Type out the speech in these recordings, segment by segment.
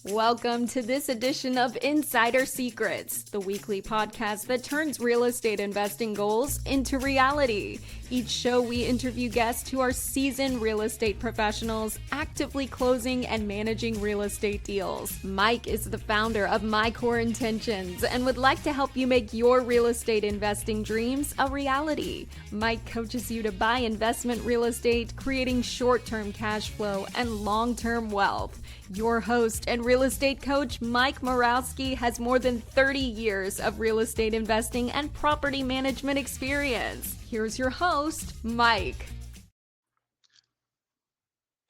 Welcome to this edition of Insider Secrets, the weekly podcast that turns real estate investing goals into reality. Each show, we interview guests who are seasoned real estate professionals actively closing and managing real estate deals. Mike is the founder of My Core Intentions and would like to help you make your real estate investing dreams a reality. Mike coaches you to buy investment real estate, creating short-term cash flow and long-term wealth. Your host and real estate coach, Mike Morawski, has more than 30 years of real estate investing and property management experience. Here's your host, Mike.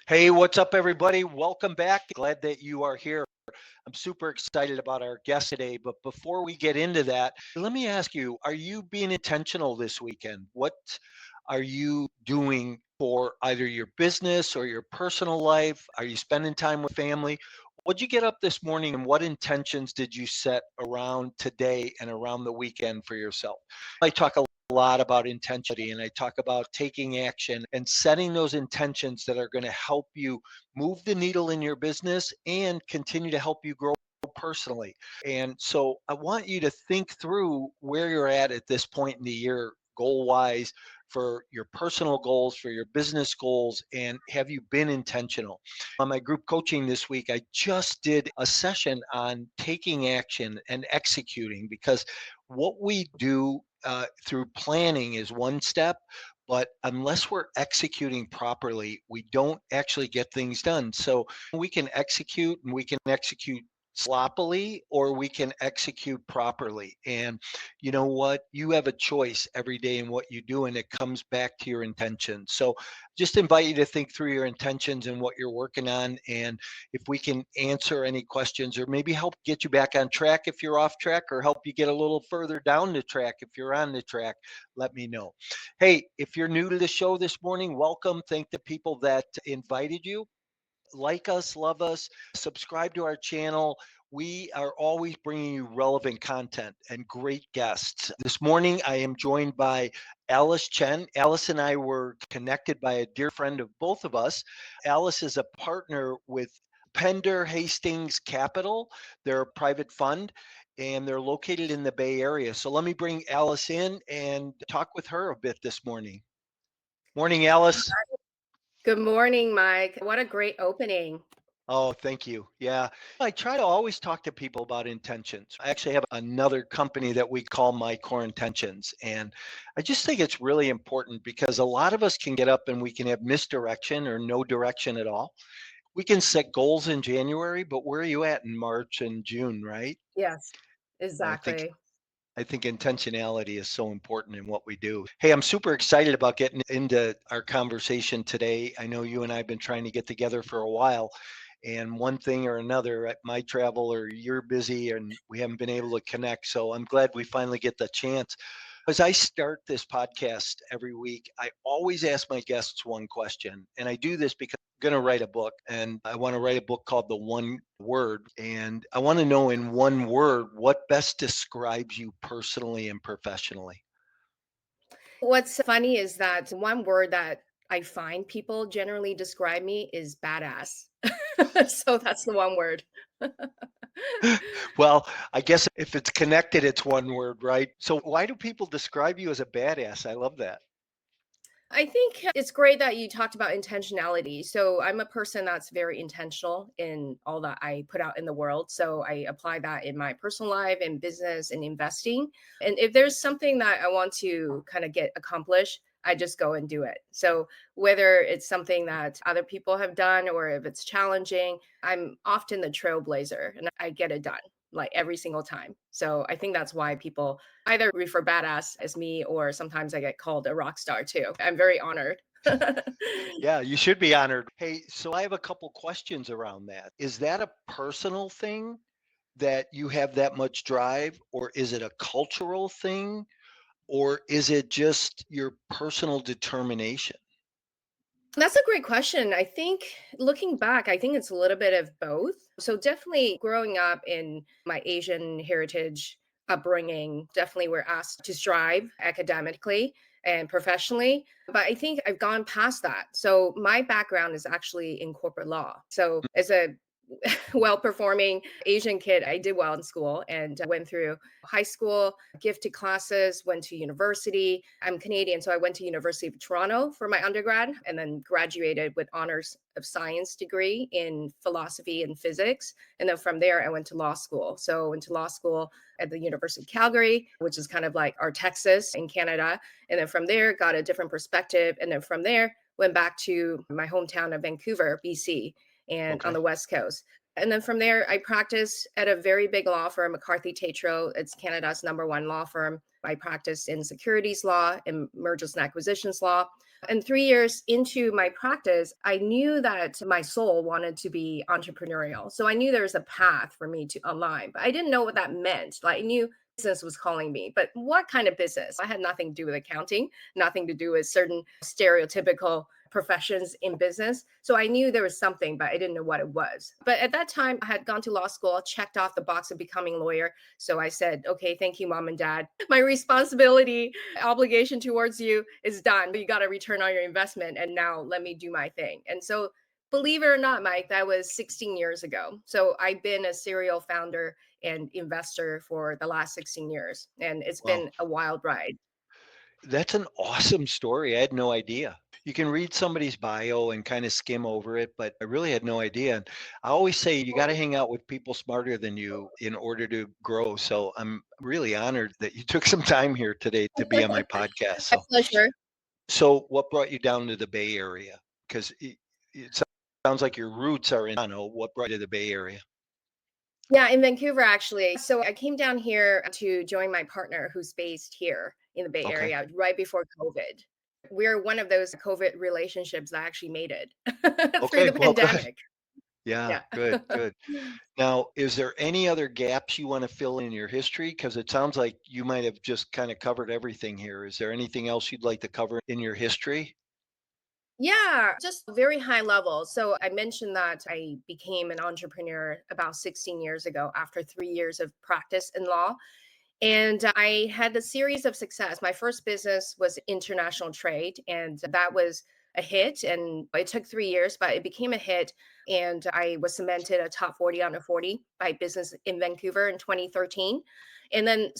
Hey, what's up, everybody? Welcome back. Glad that you are here. I'm super excited about our guest today. But before we get into that, let me ask you, are you being intentional this weekend? What are you doing for either your business or your personal life? Are you spending time with family? What'd you get up this morning and what intentions did you set around today and around the weekend for yourself? I talk a lot about intentionality and I talk about taking action and setting those intentions that are going to help you move the needle in your business and continue to help you grow personally. And so I want you to think through where you're at this point in the year, goal wise, for your personal goals, for your business goals, and have you been intentional? On my group coaching this week, I just did a session on taking action and executing, because what we do through planning is one step, but unless we're executing properly, we don't actually get things done. So we can execute and we can execute sloppily or we can execute properly. And you know what? You have a choice every day in what you do, and it comes back to your intentions. So just invite you to think through your intentions and what you're working on. And if we can answer any questions or maybe help get you back on track if you're off track, or help you get a little further down the track if you're on the track, let me know. Hey, if you're new to the show this morning, welcome. Thank the people that invited you. Like us, love us, subscribe to our channel. We are always bringing you relevant content and great guests. This morning, I am joined by Alice Chen. Alice and I were connected by a dear friend of both of us. Alice is a partner with Pender Hastings Capital. They're a private fund and they're located in the Bay Area. So let me bring Alice in and talk with her a bit this morning. Morning, Alice. Good morning, Mike. What a great opening. Oh, thank you. Yeah. I try to always talk to people about intentions. I actually have another company that we call My Core Intentions. And I just think it's really important because a lot of us can get up and we can have misdirection or no direction at all. We can set goals in January, but where are you at in March and June, right? Yes, I think exactly. I think intentionality is so important in what we do. Hey, I'm super excited about getting into our conversation today. I know you and I have been trying to get together for a while, and one thing or another, my travel or you're busy and we haven't been able to connect. So I'm glad we finally get the chance. As I start this podcast every week, I always ask my guests one question. And I do this because I'm going to write a book, and I want to write a book called The One Word. And I want to know in one word, what best describes you personally and professionally? What's funny is that one word that I find people generally describe me is badass. So that's the one word. Well, I guess if it's connected, it's one word, right? So why do people describe you as a badass? I love that. I think it's great that you talked about intentionality. So I'm a person that's very intentional in all that I put out in the world. So I apply that in my personal life and business and investing. And if there's something that I want to kind of get accomplished, I just go and do it. So whether it's something that other people have done or if it's challenging, I'm often the trailblazer and I get it done like every single time. So I think that's why people either refer badass as me or sometimes I get called a rock star too. I'm very honored. Yeah, you should be honored. Hey, so I have a couple questions around that. Is that a personal thing that you have that much drive, or is it a cultural thing, or is it just your personal determination? That's a great question. I think looking back, I think it's a little bit of both. So definitely growing up in my Asian heritage upbringing, definitely we're asked to strive academically and professionally. But I think I've gone past that. So my background is actually in corporate law. So as a well-performing Asian kid. I did well in school and went through high school, gifted classes, went to university. I'm Canadian, so I went to University of Toronto for my undergrad and then graduated with honors of science degree in philosophy and physics. And then from there, I went to law school. So I went to law school at the University of Calgary, which is kind of like our Texas in Canada. And then from there, got a different perspective. And then from there, went back to my hometown of Vancouver, BC, and on Okay. the West Coast. And then from there, I practiced at a very big law firm, McCarthy Tétrault. It's Canada's #1 law firm. I practiced in securities law and mergers and acquisitions law. And 3 years into my practice, I knew that my soul wanted to be entrepreneurial. So I knew there was a path for me to align, but I didn't know what that meant. Like I knew business was calling me, but what kind of business? I had nothing to do with accounting, nothing to do with certain stereotypical professions in business. So I knew there was something, but I didn't know what it was. But at that time, I had gone to law school, checked off the box of becoming a lawyer. So I said, okay, thank you, mom and dad. My responsibility, obligation towards you is done. You got to return on your investment. And now let me do my thing. And so believe it or not, Mike, that was 16 years ago. So I've been a serial founder and investor for the last 16 years. And it's Well, been a wild ride. that's an awesome story. I had no idea. You can read somebody's bio and kind of skim over it, but I really had no idea. And I always say you got to hang out with people smarter than you in order to grow. So I'm really honored that you took some time here today to be on my podcast. My So, pleasure. so what brought you down to the Bay Area? Because it sounds like your roots are in Toronto. What brought you to the Bay Area? Yeah, in Vancouver, actually. So I came down here to join my partner who's based here in the Bay Okay. Area right before COVID. We're one of those COVID relationships that actually made it through Okay. the Well, good. pandemic. Yeah. Yeah. Good. Good. Now, is there any other gaps you want to fill in your history? Because it sounds like you might have just kind of covered everything here. Is there anything else you'd like to cover in your history? Yeah, just very high level. So I mentioned that I became an entrepreneur about 16 years ago after 3 years of practice in law. And I had a series of success. My first business was international trade, and that was a hit. And it took 3 years, but it became a hit. And I was cemented a top 40 under 40 by Business in Vancouver in 2013. And then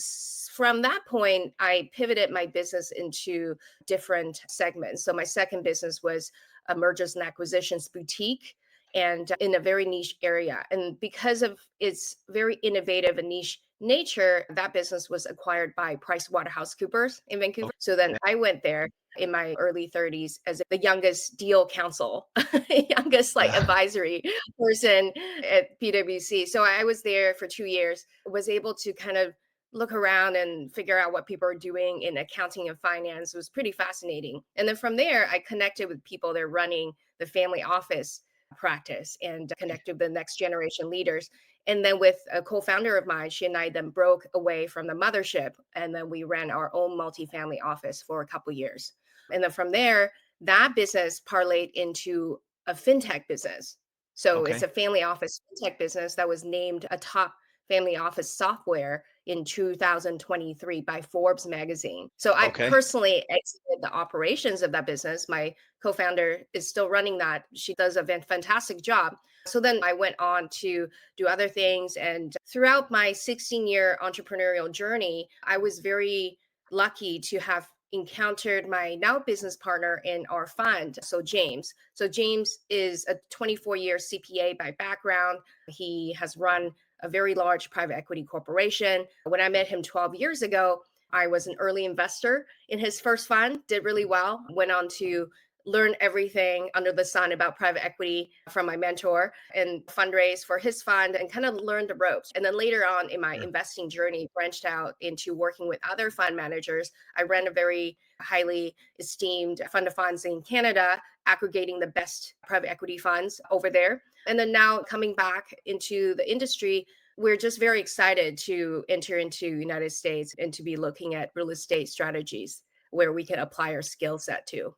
from that point, I pivoted my business into different segments. So my second business was a mergers and acquisitions boutique and in a very niche area. And because of its very innovative and niche nature, that business was acquired by PricewaterhouseCoopers in Vancouver. So then Okay. I went there in my early 30s as the youngest deal counsel, youngest like Yeah. advisory person at PwC. So I was there for 2 years, was able to kind of look around and figure out what people are doing in accounting and finance. It was pretty fascinating. And then from there, I connected with people that are running the family office practice and connected with the next generation leaders. And then with a co-founder of mine, she and I then broke away from the mothership, and then we ran our own multifamily office for a couple of years. And then from there, that business parlayed into a fintech business. So it's Okay. a family office fintech business that was named a top family office software in 2023 by Forbes magazine. So I Okay. personally exited the operations of that business. My co-founder is still running that. She does a fantastic job. So then I went on to do other things. And throughout my 16-year entrepreneurial journey, I was very lucky to have encountered my now business partner in our fund. So James. So James is a 24-year CPA by background. He has run a very large private equity corporation. When I met him 12 years ago, I was an early investor in his first fund, did really well, went on to learn everything under the sun about private equity from my mentor and fundraise for his fund and kind of learn the ropes. And then later on in my Sure. investing journey, branched out into working with other fund managers. I ran a very highly esteemed fund of funds in Canada, aggregating the best private equity funds over there. And then now coming back into the industry, we're just very excited to enter into United States and to be looking at real estate strategies where we can apply our skill set to.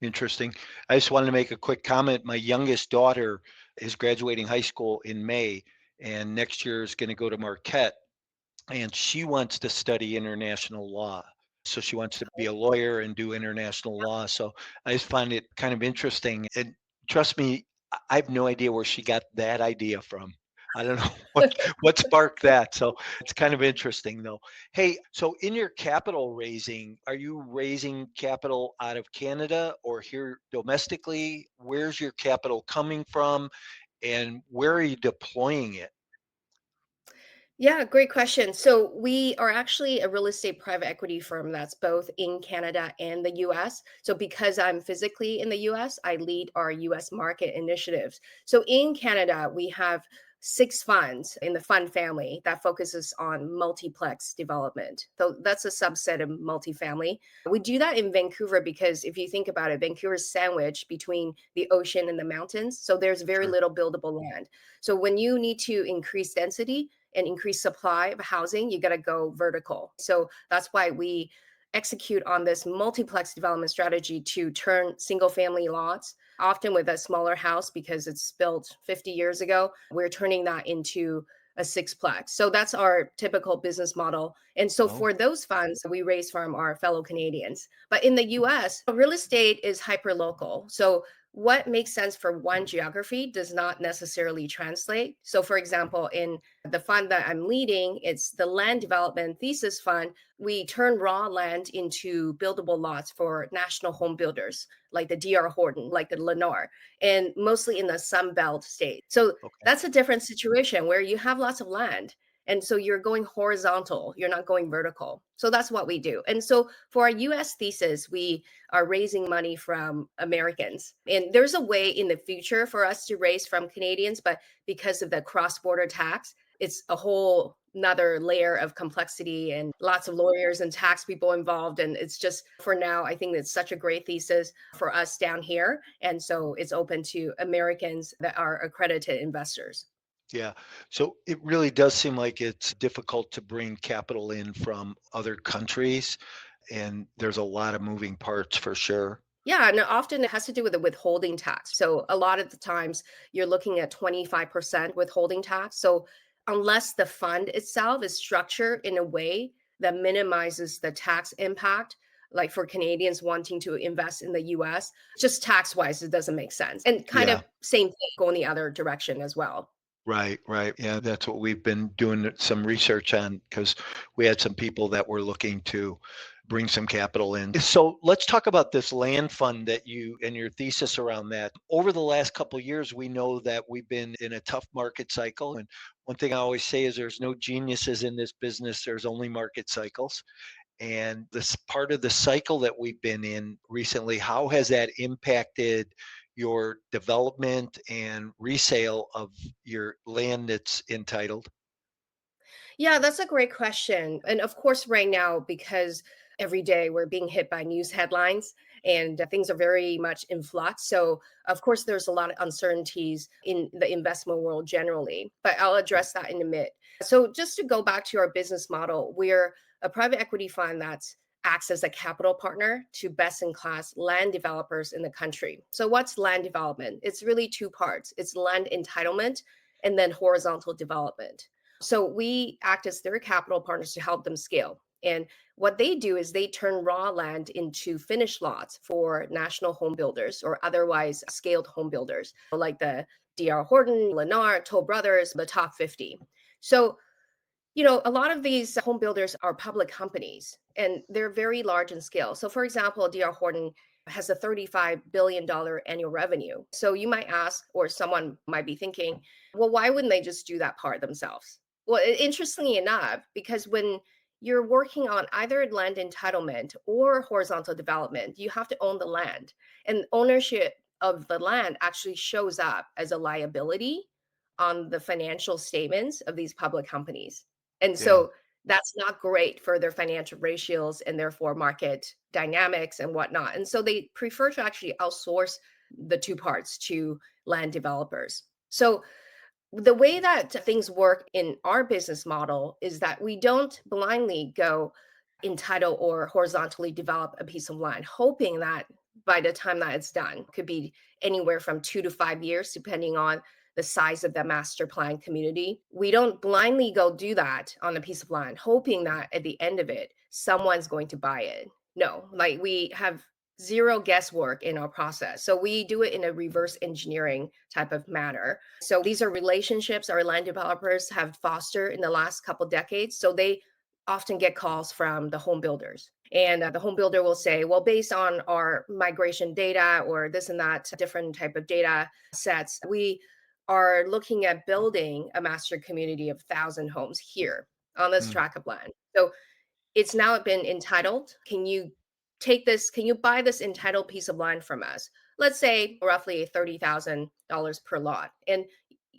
Interesting. I just wanted to make a quick comment. My youngest daughter is graduating high school in May, and next year is going to go to Marquette, and she wants to study international law. So she wants to be a lawyer and do international law. So I just find it kind of interesting. And trust me, I have no idea where she got that idea from. I don't know what sparked that. So it's kind of interesting though. Hey, so in your capital raising, are you raising capital out of Canada or here domestically? Where's your capital coming from and where are you deploying it? Yeah, great question. So we are actually a real estate private equity firm that's both in Canada and the US. So because I'm physically in the US, I lead our US market initiatives. So in Canada, we have 6 funds in the fund family that focuses on multiplex development. So that's a subset of multifamily. We do that in Vancouver because if you think about it, Vancouver is sandwiched between the ocean and the mountains. So there's very Sure. little buildable land. So when you need to increase density, and increase supply of housing, you got to go vertical. So that's why we execute on this multiplex development strategy to turn single family lots, often with a smaller house because it's built 50 years ago. We're turning that into a sixplex. So that's our typical business model. And so Oh, for those funds, we raise from our fellow Canadians. But in the US, real estate is hyper local. So what makes sense for one geography does not necessarily translate. So, for example, in the fund that I'm leading, it's the land development thesis fund. We turn raw land into buildable lots for national home builders like the DR Horton, like the Lennar, and mostly in the Sunbelt state. So okay. that's a different situation where you have lots of land. And so you're going horizontal, you're not going vertical. So that's what we do. And so for our US thesis, we are raising money from Americans. And there's a way in the future for us to raise from Canadians, but because of the cross border tax, it's a whole another layer of complexity and lots of lawyers and tax people involved. And it's just for now, I think it's such a great thesis for us down here. And so it's open to Americans that are accredited investors. Yeah. So it really does seem like it's difficult to bring capital in from other countries, and there's a lot of moving parts for sure. Yeah, and often it has to do with the withholding tax. So a lot of the times you're looking at 25% withholding tax. So unless the fund itself is structured in a way that minimizes the tax impact, like for Canadians wanting to invest in the US, just tax wise, it doesn't make sense. And kind Yeah. of same thing going the other direction as well. Right, right. Yeah, that's what we've been doing some research on because we had some people that were looking to bring some capital in. So let's talk about this land fund that you and your thesis around that. Over the last couple of years, we know that we've been in a tough market cycle. And one thing I always say is there's no geniuses in this business, there's only market cycles. And this part of the cycle that we've been in recently, how has that impacted your development and resale of your land that's entitled? Yeah, that's a great question. And of course, right now, because every day we're being hit by news headlines and things are very much in flux. So, of course, there's a lot of uncertainties in the investment world generally, but I'll address that in a minute. So, just to go back to our business model, we're a private equity fund that's acts as a capital partner to best in class land developers in the country. So what's land development? It's really two parts. It's land entitlement and then horizontal development. So we act as their capital partners to help them scale. And what they do is they turn raw land into finished lots for national home builders or otherwise scaled home builders, like the DR Horton, Lennar, Toll Brothers, the top 50. So, a lot of these home builders are public companies and they're very large in scale. So, for example, DR Horton has a $35 billion annual revenue. So you might ask, or someone might be thinking, well, why wouldn't they just do that part themselves? Well, interestingly enough, because when you're working on either land entitlement or horizontal development, you have to own the land. And ownership of the land actually shows up as a liability on the financial statements of these public companies. And Yeah, so that's not great for their financial ratios and therefore market dynamics and whatnot. And so they prefer to actually outsource the two parts to land developers. So the way that things work in our business model is that we don't blindly go entitle or horizontally develop a piece of land, hoping that by the time that it's done, could be anywhere from 2 to 5 years, depending on the size of the master plan community. We don't blindly go do that on a piece of land, hoping that at the end of it, someone's going to buy it. No, like we have zero guesswork in our process. So we do it in a reverse engineering type of manner. So these are relationships our land developers have fostered in the last couple decades. So they often get calls from the home builders. And the home builder will say, well, based on our migration data or this and that different type of data sets, we are looking at building a master community of 1,000 homes here on this Mm, tract of land. So it's now been entitled. Can you take this? Can you buy this entitled piece of land from us? Let's say roughly $30,000 per lot. And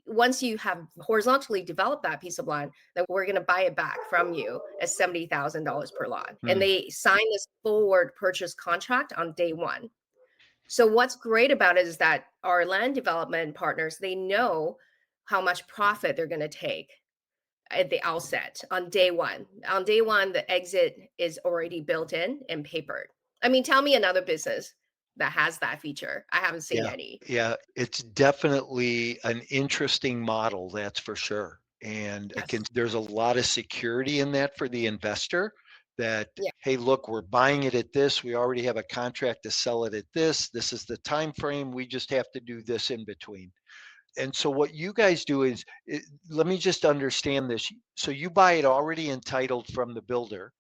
once you have horizontally developed that piece of land, then we're going to buy it back from you at $70,000 per lot. And mm. they sign this forward purchase contract on day one. So what's great about it is that our land development partners, they know how much profit they're going to take at the outset on day one. On day one, the exit is already built in and papered. I mean, tell me another business that has that feature. I haven't seen Yeah, any. yeah, it's definitely an interesting model, that's for sure. And Yes. there's a lot of security in that for the investor that, Yeah. hey, look, we're buying it at this. We already have a contract to sell it at this. This is the time frame. We just have to do this in between. And so what you guys do is, let me just understand this. So you buy it already entitled from the builder,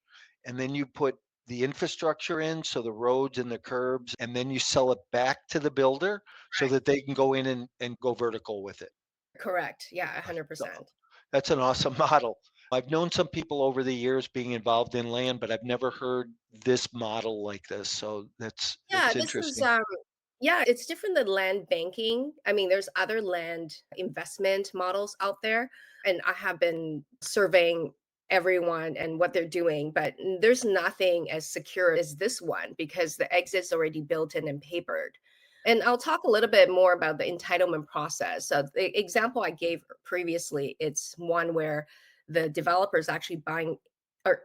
and then you put the infrastructure in, so the roads and the curbs, and then you sell it back to the builder so that they can go in and go vertical with it. Correct. Yeah, So 100%. that's an awesome model. I've known some people over the years being involved in land, but I've never heard this model like this. So Yeah, that's this is interesting. yeah, it's different than land banking. I mean, there's other land investment models out there, and I have been surveying everyone and what they're doing, but there's nothing as secure as this one because the exit's already built in and papered. And I'll talk a little bit more about the entitlement process. So the example I gave previously, it's one where the developer is actually buying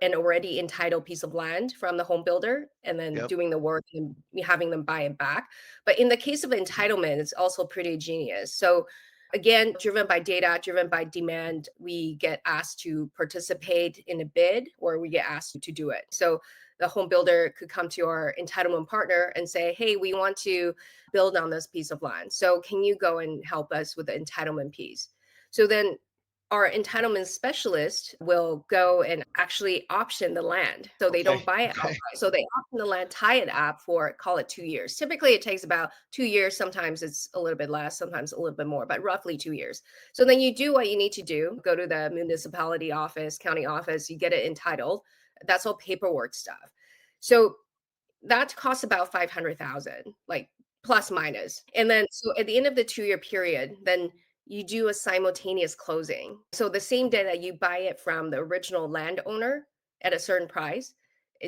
an already entitled piece of land from the home builder and then Yep. doing the work and having them buy it back. But in the case of entitlement, it's also pretty genius. So again, driven by data, driven by demand, we get asked to participate in a bid or we get asked to do it. So the home builder could come to our entitlement partner and say, hey, we want to build on this piece of land. So can you go and help us with the entitlement piece? So then our entitlement specialist will go and actually option the land. So they don't Okay. buy it Okay. outright. So they option the land, tie it up for, call it 2 years. Typically, it takes about 2 years. Sometimes it's a little bit less, sometimes a little bit more, but roughly 2 years. So then you do what you need to do, go to the municipality office, county office, you get it entitled. That's all paperwork stuff. So that costs about 500,000, like plus minus. And then so at the end of the 2-year period, then you do a simultaneous closing. So the same day that you buy it from the original landowner at a certain price,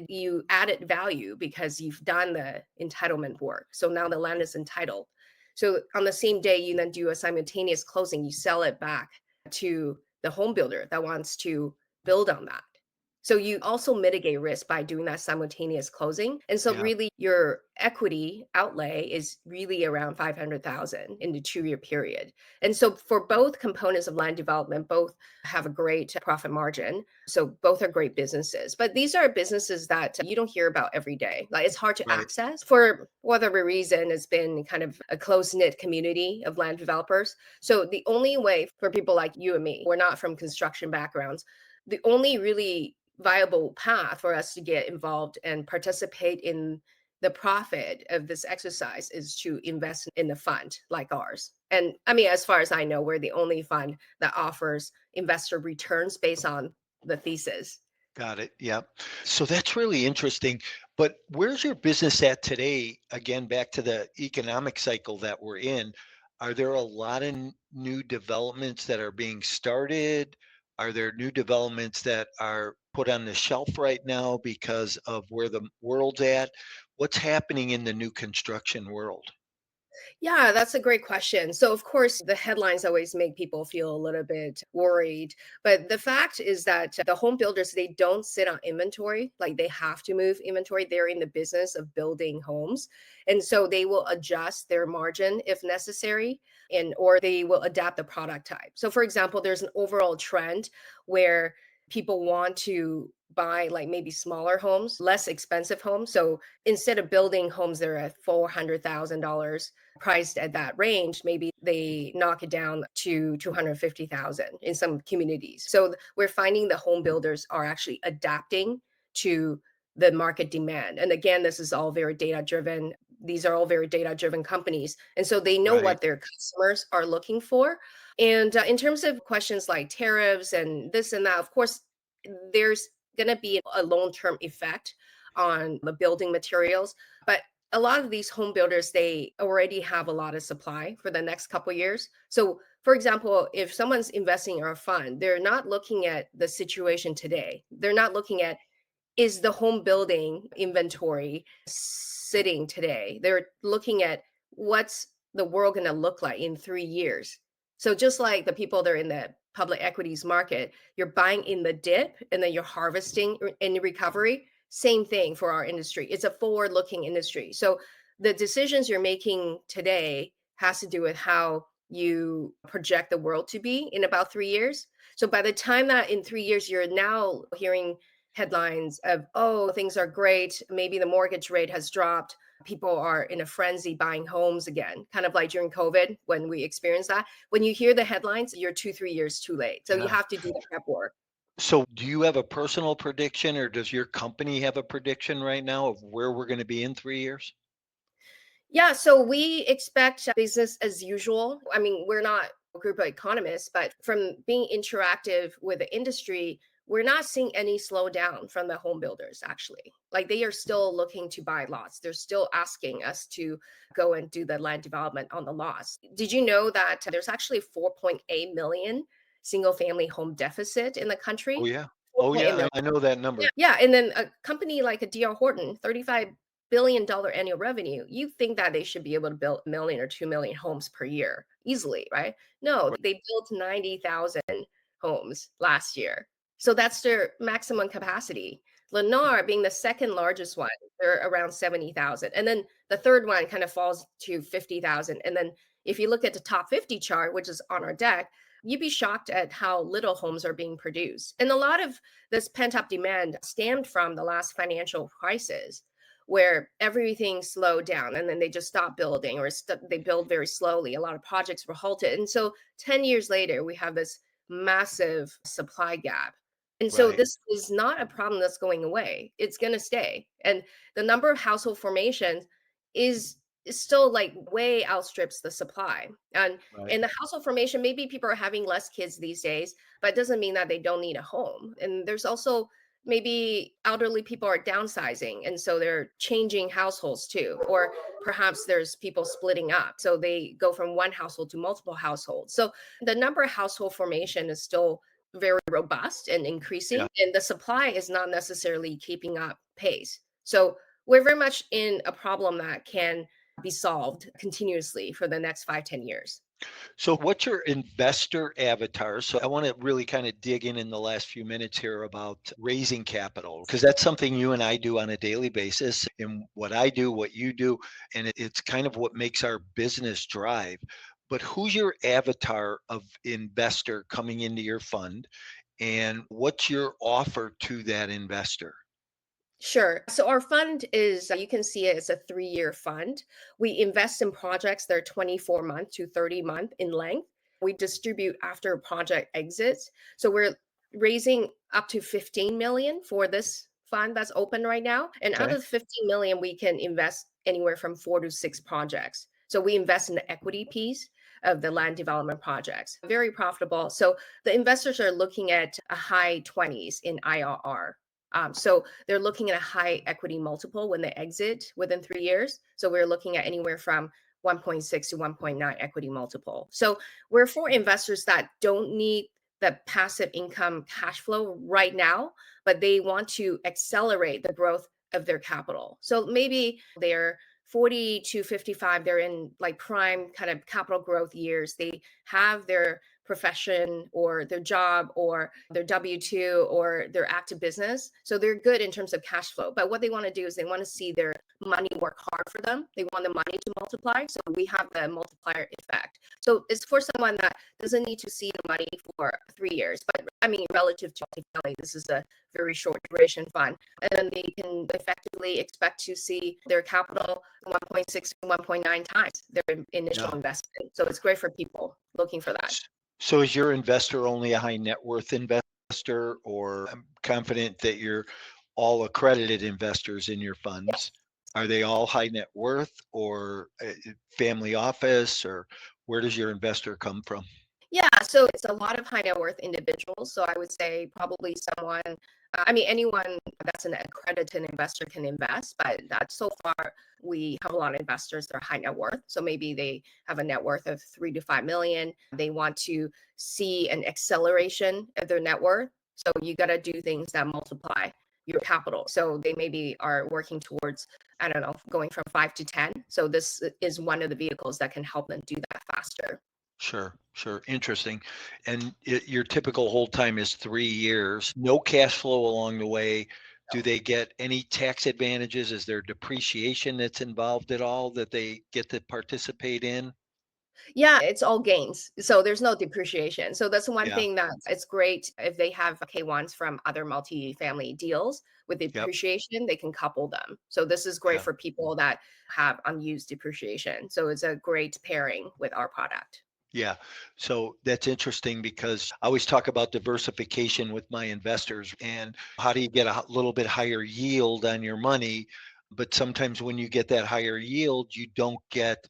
you added value because you've done the entitlement work. So now the land is entitled. So on the same day, you then do a simultaneous closing. You sell it back to the home builder that wants to build on that. So you also mitigate risk by doing that simultaneous closing. And so Yeah. really your equity outlay is really around 500,000 in the 2-year period. And so for both components of land development, both have a great profit margin. So both are great businesses. But these are businesses that you don't hear about every day. Like it's hard to Right. access for whatever reason. It's been kind of a close-knit community of land developers. So the only way for people like you and me, we're not from construction backgrounds, the only really viable path for us to get involved and participate in the profit of this exercise is to invest in a fund like ours. And I mean, as far as I know, we're the only fund that offers investor returns based on the thesis. Got it. Yeah. So that's really interesting. But where's your business at today? Again, back to the economic cycle that we're in. Are there a lot of new developments that are being started? Are there new developments that are put on the shelf right now because of where the world's at? What's happening in the new construction world? Yeah, that's a great question. So, of course, the headlines always make people feel a little bit worried. But the fact is that the home builders, they don't sit on inventory. Like they have to move inventory. They're in the business of building homes. And so they will adjust their margin if necessary, and or they will adapt the product type. So, for example, there's an overall trend where people want to buy like maybe smaller homes, less expensive homes. So instead of building homes that are at $400,000 priced at that range, maybe they knock it down to 250,000 in some communities. So we're finding the home builders are actually adapting to the market demand. And again, this is all very data driven. These are all very data driven companies. And so they know Right. what their customers are looking for. And in terms of questions like tariffs and this and that, of course, there's going to be a long-term effect on the building materials. But a lot of these home builders, they already have a lot of supply for the next couple of years. So for example, if someone's investing in a fund, they're not looking at the situation today. They're not looking at, is the home building inventory sitting today? They're looking at what's the world going to look like in 3 years. So just like the people that are in the public equities market, you're buying in the dip and then you're harvesting in recovery. Same thing for our industry. It's a forward-looking industry. So the decisions you're making today has to do with how you project the world to be in about 3 years. So by the time that in 3 years, you're now hearing headlines of, oh, things are great. Maybe the mortgage rate has dropped. People are in a frenzy buying homes again, kind of like during COVID when we experienced that. When you hear the headlines, you're 2, 3 years too late. So you Yeah. have to do the prep work. So do you have a personal prediction, or does your company have a prediction right now of where we're going to be in 3 years? Yeah, so we expect business as usual. I mean, we're not a group of economists, but from being interactive with the industry, we're not seeing any slowdown from the home builders, actually. Like they are still looking to buy lots. They're still asking us to go and do the land development on the lots. Did you know that there's actually 4.8 million single family home deficit in the Oh country? yeah. Oh 4.8 yeah, million. I know that number. Yeah, and then a company like a D.R. Horton, $35 billion annual revenue, you think that they should be able to build a million or 2 million homes per year easily, right? No, Right. they built 90,000 homes last year. So that's their maximum capacity. Lennar being the second largest one, they're around 70,000. And then the third one kind of falls to 50,000. And then if you look at the top 50 chart, which is on our deck, you'd be shocked at how little homes are being produced. And a lot of this pent up demand stemmed from the last financial crisis where everything slowed down and then they just stopped building or they build very slowly. A lot of projects were halted. And so 10 years later, we have this massive supply gap. And so Right. this is not a problem that's going away. It's going to stay. And the number of household formations is still like way outstrips the supply. And Right. in the household formation, maybe people are having less kids these days, but it doesn't mean that they don't need a home. And there's also maybe elderly people are downsizing and so they're changing households too, or perhaps there's people splitting up so they go from one household to multiple households. So the number of household formation is still very robust and increasing, Yeah. and the supply is not necessarily keeping up pace. So we're very much in a problem that can be solved continuously for the next 5, 10 years. So what's your investor avatar? So I want to really kind of dig in the last few minutes here about raising capital, because that's something you and I do on a daily basis. And what I do, what you do, and it's kind of what makes our business drive. But who's your avatar of investor coming into your fund? And what's your offer to that investor? Sure. So our fund is, you can see it as a 3-year fund. We invest in projects that are 24-month to 30-month in length. We distribute after a project exits. So we're raising up to 15 million for this fund that's open right now. And out Okay. of the 15 million, we can invest anywhere from 4 to 6 projects. So we invest in the equity piece of the land development projects. Very profitable. So the investors are looking at a high 20s in IRR. So they're looking at a high equity multiple when they exit within 3 years. So we're looking at anywhere from 1.6 to 1.9 equity multiple. So we're for investors that don't need the passive income cash flow right now, but they want to accelerate the growth of their capital. So maybe they're 40 to 55, they're in like prime kind of capital growth years. They have their profession or their job or their W-2 or their active business. So they're good in terms of cash flow. But what they want to do is they want to see their money work hard for them. They want the money to multiply. So we have the multiplier effect. So it's for someone that doesn't need to see the money for 3 years. But I mean, relative to multifamily, this is a very short duration fund. And then they can effectively expect to see their capital 1.6 to 1.9 times their initial Yeah. investment. So it's great for people looking for that. So is your investor only a high net worth investor, or I'm confident that you're all accredited investors in your funds? Are they all high net worth or family office, or where does your investor come from? Yeah, so it's a lot of high net worth individuals. So I would say probably someone, I mean, anyone that's an accredited investor can invest, but that so far we have a lot of investors that are high net worth. So maybe they have a net worth of 3 to 5 million. They want to see an acceleration of their net worth. So you got to do things that multiply your capital. So they maybe are working towards, I don't know, going from 5 to 10. So this is one of the vehicles that can help them do that faster. Sure, sure. Interesting. And your typical hold time is 3 years, no cash flow along the way. Do they get any tax advantages? Is there depreciation that's involved at all that they get to participate in? Yeah, it's all gains. So there's no depreciation. So that's one Yeah. thing that it's great if they have K1s from other multifamily deals with Yep. depreciation, they can couple them. So this is great Yeah. for people that have unused depreciation. So it's a great pairing with our product. Yeah. So that's interesting because I always talk about diversification with my investors and how do you get a little bit higher yield on your money. But sometimes when you get that higher yield, you don't get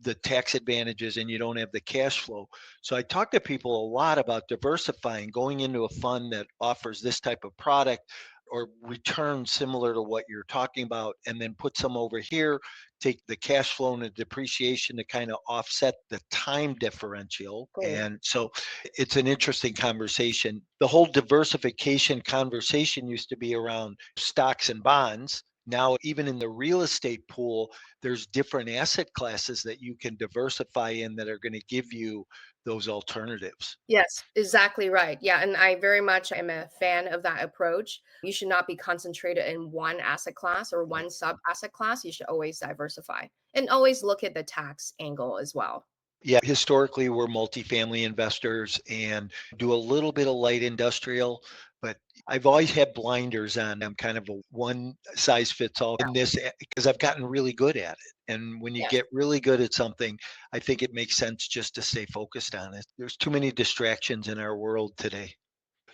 the tax advantages and you don't have the cash flow. So I talk to people a lot about diversifying, going into a fund that offers this type of product or return similar to what you're talking about, and then put some over here, take the cash flow and the depreciation to kind of offset the time differential. Cool. And so it's an interesting conversation. The whole diversification conversation used to be around stocks and bonds. Now, even in the real estate pool, there's different asset classes that you can diversify in that are going to give you those alternatives. Yes, exactly right. Yeah, and I very much am a fan of that approach. You should not be concentrated in one asset class or Right. one sub asset class. You should always diversify and always look at the tax angle as well. Yeah, historically, we're multifamily investors and do a little bit of light industrial, but I've always had blinders on. I'm kind of a one size fits all in this because I've gotten really good at it. And when you Yes. get really good at something, I think it makes sense just to stay focused on it. There's too many distractions in our world today.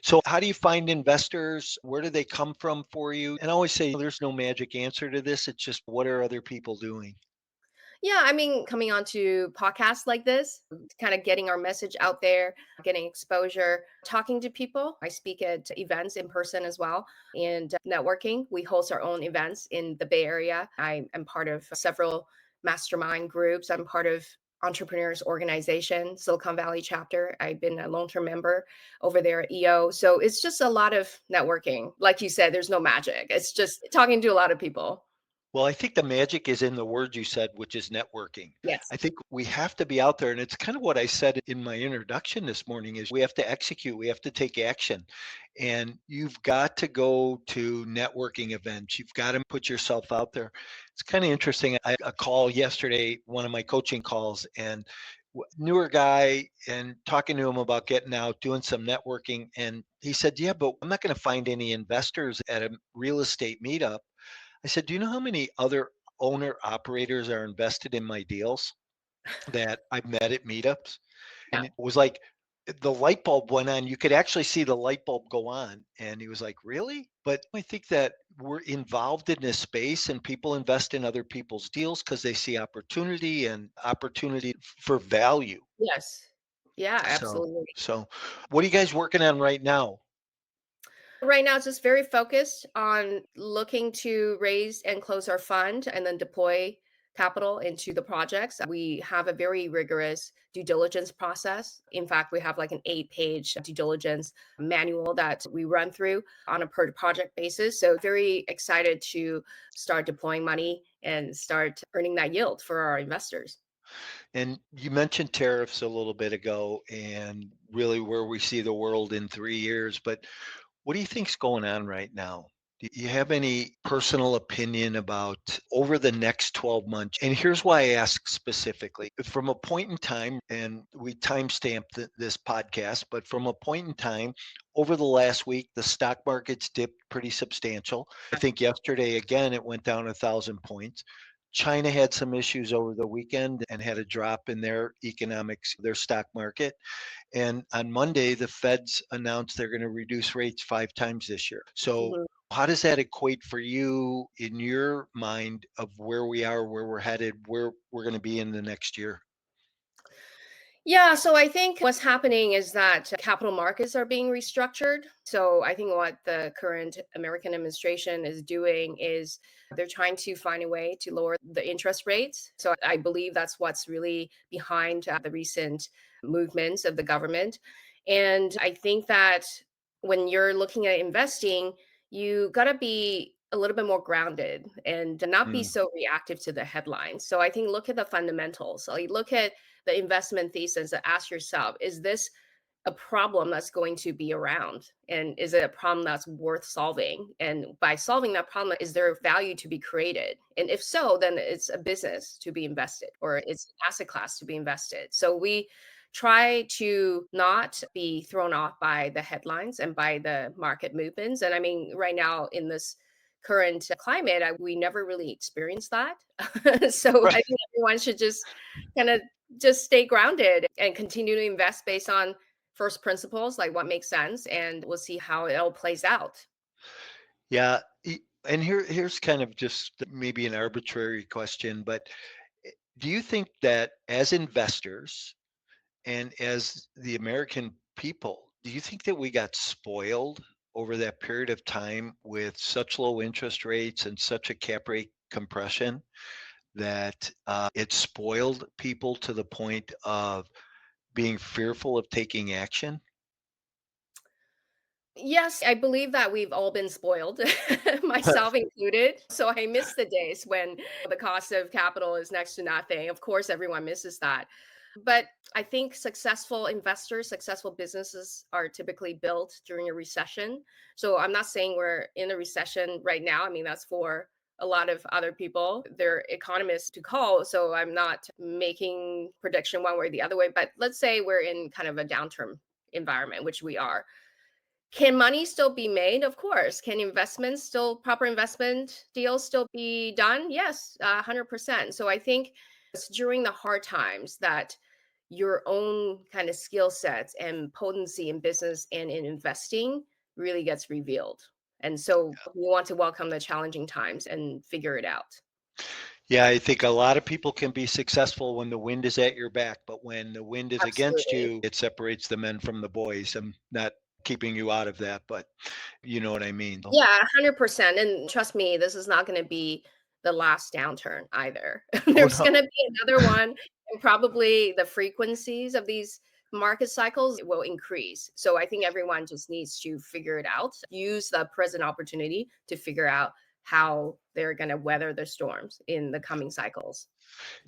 So, how do you find investors? Where do they come from for you? And I always say there's no magic answer to this. It's just what are other people doing? Yeah, I mean, coming on to podcasts like this, kind of getting our message out there, getting exposure, talking to people. I speak at events in person as well, and networking. We host our own events in the Bay Area. I am part of several mastermind groups. I'm part of Entrepreneurs Organization, Silicon Valley chapter. I've been a long-term member over there at EO. So it's just a lot of networking. Like you said, there's no magic. It's just talking to a lot of people. Well, I think the magic is in the word you said, which is networking. Yes. I think we have to be out there, and it's kind of what I said in my introduction this morning is we have to execute, we have to take action. And you've got to go to networking events. You've got to put yourself out there. It's kind of interesting. I had a call yesterday, one of my coaching calls, and newer guy and talking to him about getting out, doing some networking. And he said, yeah, but I'm not going to find any investors at a real estate meetup. I said, "Do you know how many other owner operators are invested in my deals that I've met at meetups?" And Yeah. it was like the light bulb went on. You could actually see the light bulb go on. And he was like, "Really?" But I think that we're involved in this space and people invest in other people's deals because they see opportunity and opportunity for value. Yes. Yeah, So, absolutely. so what are you guys working on right now? Right now, it's just very focused on looking to raise and close our fund and then deploy capital into the projects. We have a very rigorous due diligence process. In fact, we have like an 8-page due diligence manual that we run through on a per project basis. So, very excited to start deploying money and start earning that yield for our investors. And you mentioned tariffs a little bit ago and really where we see the world in 3 years, but what do you think's going on right now? Do you have any personal opinion about over the next 12 months? And here's why I ask specifically. From a point in time, and we timestamped this podcast, but from a point in time, over the last week, the stock market's dipped pretty substantial. I think yesterday, again, it went down 1,000 points. China had some issues over the weekend and had a drop in their economics, their stock market. And on Monday, the Feds announced they're going to reduce rates 5 times this year. So, Mhm. how does that equate for you in your mind of where we are, where we're headed, where we're going to be in the next year? Yeah, so I think what's happening is that capital markets are being restructured. So I think what the current American administration is doing is they're trying to find a way to lower the interest rates. So I believe that's what's really behind the recent movements of the government. And I think that when you're looking at investing, you got to be a little bit more grounded and to not be Mm, so reactive to the headlines. So I think look at the fundamentals. Like look at the investment thesis and ask yourself, is this a problem that's going to be around? And is it a problem that's worth solving? And by solving that problem, is there value to be created? And if so, then it's a business to be invested or it's an asset class to be invested. So we try to not be thrown off by the headlines and by the market movements. And I mean, right now in this current climate, we never really experienced that. So I right. think everyone should just kind of just stay grounded and continue to invest based on first principles, like what makes sense, and we'll see how it all plays out. Yeah. And here's kind of just maybe an arbitrary question, but do you think that as investors and as the American people, do you think that we got spoiled over that period of time with such low interest rates and such a cap rate compression that it spoiled people to the point of being fearful of taking action? Yes, I believe that we've all been spoiled, myself included. So I miss the days when the cost of capital is next to nothing. Of course, everyone misses that. But I think successful investors, successful businesses are typically built during a recession. So I'm not saying we're in a recession right now. I mean, that's for a lot of other people. They're economists to call. So I'm not making prediction one way or the other way. But let's say we're in kind of a downturn environment, which we are. Can money still be made? Of course. Can investments still, proper investment deals still be done? Yes, 100%. So I think it's during the hard times that your own kind of skill sets and potency in business and in investing really gets revealed. And so we want to welcome the challenging times and figure it out. Yeah, I think a lot of people can be successful when the wind is at your back, but when the wind is against Absolutely. you, it separates the men from the boys. I'm not keeping you out of that, but you know what I mean. Yeah, 100%. And trust me, this is not going to be the last downturn either. Oh There's no. going to be another one, and probably the frequencies of these market cycles will increase. So I think everyone just needs to figure it out, use the present opportunity to figure out how they're going to weather the storms in the coming cycles.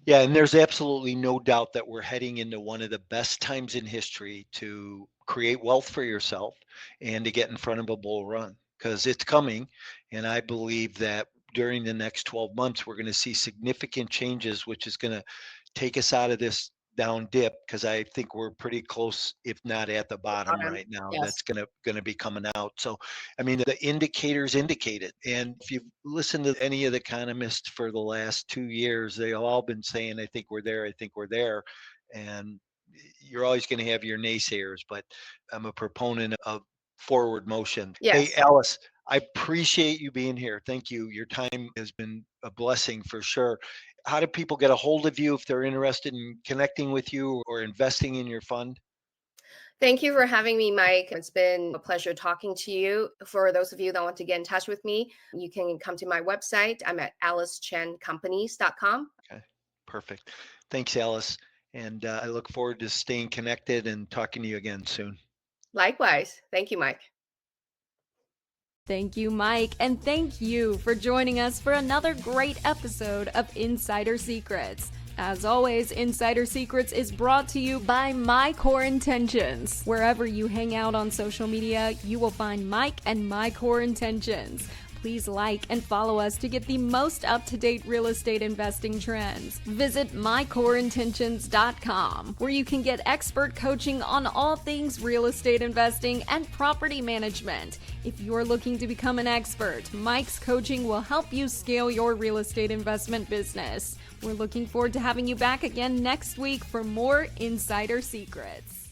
Yeah, and there's absolutely no doubt that we're heading into one of the best times in history to create wealth for yourself and to get in front of a bull run because it's coming. And I believe that during the next 12 months, we're going to see significant changes, which is going to take us out of this down dip because I think we're pretty close, if not at the bottom right now. That's Yes. gonna be coming out. So, I mean, the indicators indicate it. And if you've listened to any of the economists for the last 2 years, they've all been saying, "I think we're there. I think we're there," and you're always going to have your naysayers, but I'm a proponent of forward motion. Hey, Yes. Alice, I appreciate you being here. Thank you. Your time has been a blessing for sure. How do people get a hold of you if they're interested in connecting with you or investing in your fund? Thank you for having me, Mike. It's been a pleasure talking to you. For those of you that want to get in touch with me, you can come to my website. I'm at alicechencompanies.com. Okay, perfect. Thanks, Alice. And I look forward to staying connected and talking to you again soon. Likewise. Thank you, Mike. Thank you, Mike, and thank you for joining us for another great episode of Insider Secrets. As always, Insider Secrets is brought to you by My Core Intentions. Wherever you hang out on social media, you will find Mike and My Core Intentions. Please like and follow us to get the most up-to-date real estate investing trends. Visit mycoreintentions.com, where you can get expert coaching on all things real estate investing and property management. If you're looking to become an expert, Mike's coaching will help you scale your real estate investment business. We're looking forward to having you back again next week for more insider secrets.